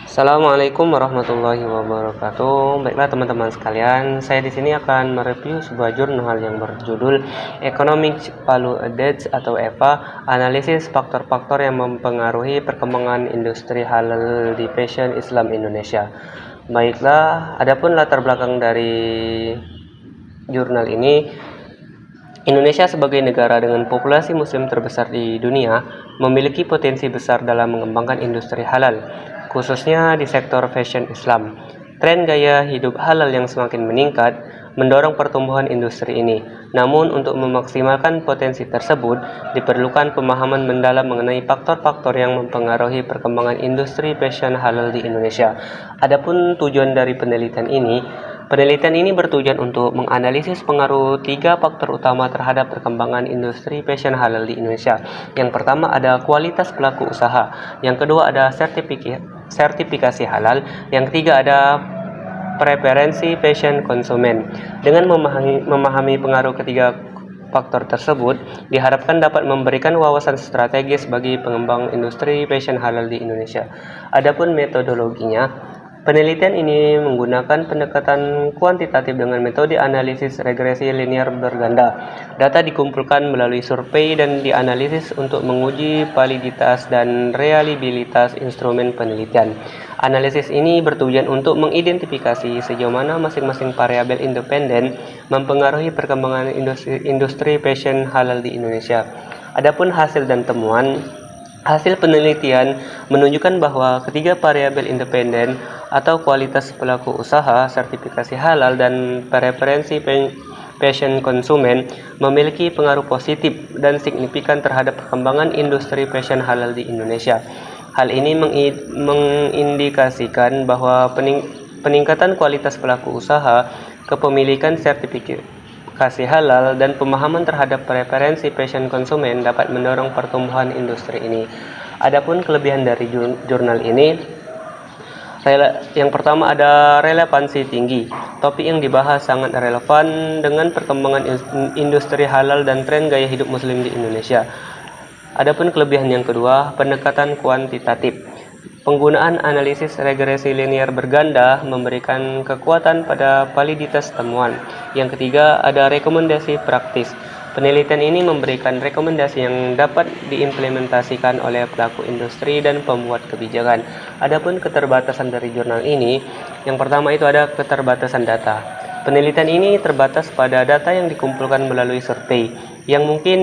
Assalamualaikum warahmatullahi wabarakatuh. Baiklah teman-teman sekalian, saya di sini akan mereview sebuah jurnal yang berjudul Economic Value Added atau EVA, analisis faktor-faktor yang mempengaruhi perkembangan industri halal di fashion Islam Indonesia. Baiklah, adapun latar belakang dari jurnal ini, Indonesia sebagai negara dengan populasi muslim terbesar di dunia memiliki potensi besar dalam mengembangkan industri halal, khususnya di sektor fashion Islam. Tren gaya hidup halal yang semakin meningkat mendorong pertumbuhan industri ini. Namun untuk memaksimalkan potensi tersebut, diperlukan pemahaman mendalam mengenai faktor-faktor yang mempengaruhi perkembangan industri fashion halal di Indonesia. Adapun tujuan dari Penelitian ini bertujuan untuk menganalisis pengaruh 3 faktor utama terhadap perkembangan industri fashion halal di Indonesia. Yang pertama ada kualitas pelaku usaha, yang kedua ada sertifikasi halal, yang ketiga ada preferensi fashion konsumen. Dengan memahami pengaruh ketiga faktor tersebut, diharapkan dapat memberikan wawasan strategis bagi pengembang industri fashion halal di Indonesia. Adapun metodologinya, penelitian ini menggunakan pendekatan kuantitatif dengan metode analisis regresi linear berganda. Data dikumpulkan melalui survei dan dianalisis untuk menguji validitas dan reliabilitas instrumen penelitian. Analisis ini bertujuan untuk mengidentifikasi sejauh mana masing-masing variabel independen mempengaruhi perkembangan industri fashion halal di Indonesia. Adapun hasil dan temuan, hasil penelitian menunjukkan bahwa ketiga variabel independen atau kualitas pelaku usaha, sertifikasi halal, dan preferensi fashion konsumen memiliki pengaruh positif dan signifikan terhadap perkembangan industri fashion halal di Indonesia. Hal ini mengindikasikan bahwa peningkatan kualitas pelaku usaha, kepemilikan sertifikasi halal, dan pemahaman terhadap preferensi fashion konsumen dapat mendorong pertumbuhan industri ini. Adapun kelebihan dari jurnal ini, yang pertama ada relevansi tinggi. Topik yang dibahas sangat relevan dengan perkembangan industri halal dan tren gaya hidup muslim di Indonesia. Adapun kelebihan yang kedua, pendekatan kuantitatif. Penggunaan analisis regresi linear berganda memberikan kekuatan pada validitas temuan. Yang ketiga, ada rekomendasi praktis. Penelitian ini memberikan rekomendasi yang dapat diimplementasikan oleh pelaku industri dan pembuat kebijakan. Adapun keterbatasan dari jurnal ini, yang pertama itu ada keterbatasan data. Penelitian ini terbatas pada data yang dikumpulkan melalui survei, yang mungkin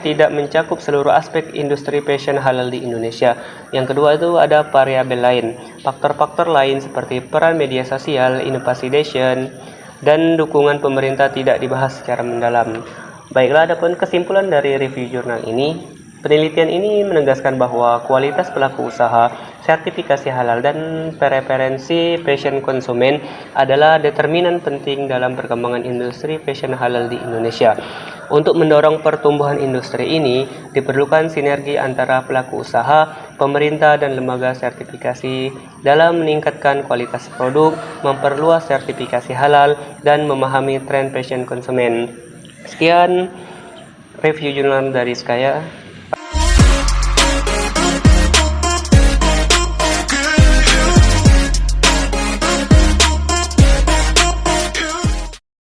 tidak mencakup seluruh aspek industri fashion halal di Indonesia. Yang kedua itu ada variabel lain. Faktor-faktor lain seperti peran media sosial, inovasi fashion, dan dukungan pemerintah tidak dibahas secara mendalam. Baiklah, adapun kesimpulan dari review jurnal ini, penelitian ini menegaskan bahwa kualitas pelaku usaha, sertifikasi halal, dan preferensi fashion konsumen adalah determinan penting dalam perkembangan industri fashion halal di Indonesia. Untuk mendorong pertumbuhan industri ini, diperlukan sinergi antara pelaku usaha, pemerintah, dan lembaga sertifikasi dalam meningkatkan kualitas produk, memperluas sertifikasi halal, dan memahami tren fashion konsumen. Sekian review jurnal dari saya.